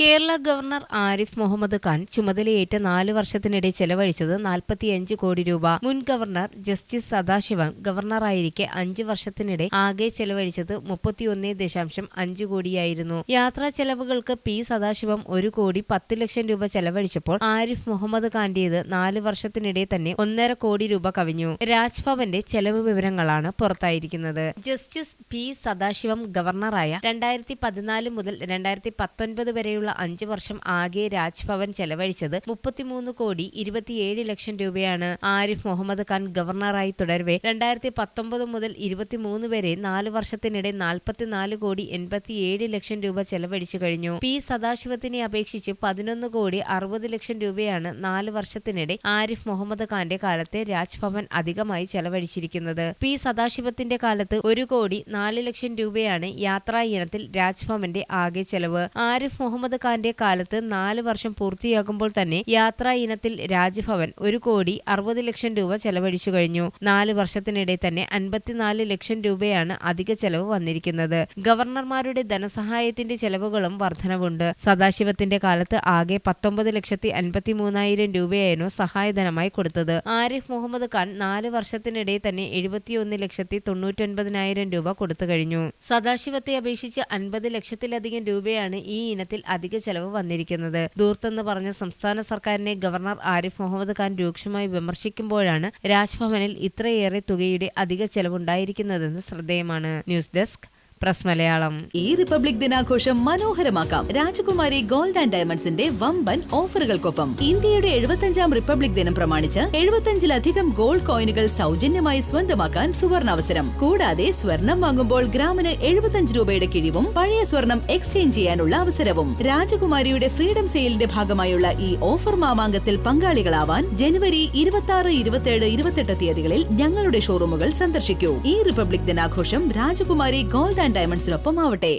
Kerala governor Arif Muhammad Khan ചുമതലയേറ്റ 4 വർഷത്തിനിടെ ചെലവഴിച്ചത് 45 കോടി രൂപ. മുൻ ഗവർണർ ജസ്റ്റിസ് സദാശിവം ഗവർണറായിരിക്കെ 5 വർഷത്തിനിടെ ആകെ ചെലവഴിച്ചത് 31.5 കോടിയായിരുന്നു. യാത്രാ ചെലവുകൾക്ക് പി സദാശിവം 1 കോടി 10 ലക്ഷം രൂപ ചെലവഴിച്ചപ്പോൾ ആരിഫ് മുഹമ്മദ് ഖാന്റേത് 4 വർഷത്തിനിടെ തന്നെ 1.5 കോടി രൂപ കവിഞ്ഞു. രാജ്ഭവന്റെ ചെലവ് വിവരങ്ങളാണ് പുറത്തായിരിക്കുന്നത്. ജസ്റ്റിസ് പി സദാശിവം ഗവർണറായ 2014 മുതൽ 2019 വരെയുള്ള 5 വർഷം ആകെ രാജ്ഭവൻ ചെലവഴിച്ചത് 33 കോടി 27 ലക്ഷം രൂപയാണ്. ആരിഫ് മുഹമ്മദ് ഖാൻ ഗവർണറായി തുടരവെ 2019 മുതൽ 23 വരെ 4 വർഷത്തിനിടെ 44 കോടി 87 ലക്ഷം രൂപ ചെലവഴിച്ചു കഴിഞ്ഞു. പി സദാശിവത്തിനെ അപേക്ഷിച്ച് 11 കോടി 60 ലക്ഷം രൂപയാണ് 4 വർഷത്തിനിടെ ആരിഫ് മുഹമ്മദ് ഖാന്റെ കാലത്തെ രാജ്ഭവൻ അധികമായി ചെലവഴിച്ചിരിക്കുന്നത്. പി സദാശിവത്തിന്റെ കാലത്ത് 1 കോടി 4 ലക്ഷം രൂപയാണ് യാത്രാ ഇനത്തിൽ രാജ്ഭവന്റെ ആകെ ചെലവ്. ആരിഫ് മുഹമ്മദ് ഖാന്റെ കാലത്ത് 4 വർഷം പൂർത്തിയാകുമ്പോൾ തന്നെ യാത്രാ ഇനത്തിൽ രാജ്ഭവൻ 1 കോടി 60 ലക്ഷം രൂപ ചെലവഴിച്ചു കഴിഞ്ഞു. 4 വർഷത്തിനിടെ തന്നെ 54 ലക്ഷം രൂപയാണ് അധിക ചെലവ് വന്നിരിക്കുന്നത്. ഗവർണർമാരുടെ ധനസഹായത്തിന്റെ ചെലവുകളും വർധനവുണ്ട്. സദാശിവത്തിന്റെ കാലത്ത് ആകെ 19,53,000 രൂപയായിരുന്നു സഹായധനമായി കൊടുത്തത്. ആരിഫ് മുഹമ്മദ് ഖാൻ 4 വർഷത്തിനിടെ തന്നെ 71,99,000 രൂപ കൊടുത്തു കഴിഞ്ഞു. സദാശിവത്തെ അപേക്ഷിച്ച് 50 ലക്ഷത്തിലധികം രൂപയാണ് ഈ ഇനത്തിൽ അധിക ചെലവ് വന്നിരിക്കുന്നത്. ദൂർത്തെന്ന് പറഞ്ഞ സംസ്ഥാന സർക്കാരിനെ ഗവർണർ ആരിഫ് മുഹമ്മദ് ഖാൻ രൂക്ഷമായി വിമർശിക്കുമ്പോഴാണ് രാജ്ഭവനിൽ ഇത്രയേറെ തുകയുടെ അധിക ചെലവുണ്ടായിരിക്കുന്നതെന്ന് ശ്രദ്ധേയമാണ്. News desk press Malayalam. ഈ റിപ്പബ്ലിക് ദിനാഘോഷം മനോഹരമാക്കാം രാജകുമാരി ഗോൾഡ് ആൻഡ് ഡയമണ്ട്സിന്റെ വമ്പൻ ഓഫറുകൾക്കൊപ്പം. ഇന്ത്യയുടെ 75ാം റിപ്പബ്ലിക് ദിനം പ്രമാണിച്ച് 75ലധികം ഗോൾഡ് കോയിനുകൾ സൗജന്യമായി സ്വന്തമാക്കാൻ സുവർണാവസരം. കൂടാതെ സ്വർണം വാങ്ങുമ്പോൾ ഗ്രാമിന് 75 രൂപയുടെ കിഴിവും പഴയ സ്വർണം എക്സ്ചേഞ്ച് ചെയ്യാനുള്ള അവസരവും. രാജകുമാരിയുടെ ഫ്രീഡം സെയിലിന്റെ ഭാഗമായുള്ള ഈ ഓഫർ മാമാങ്കത്തിൽ പങ്കാളികളാവാൻ ജനുവരി 26, 27, 28 തീയതികളിൽ ഞങ്ങളുടെ ഷോറൂമുകൾ സന്ദർശിക്കൂ. ഈ റിപ്പബ്ലിക് ദിനാഘോഷം രാജകുമാരി ഗോൾഡ് ആൻഡ് ഡയമണ്ട്സിനൊപ്പം ആവട്ടെ.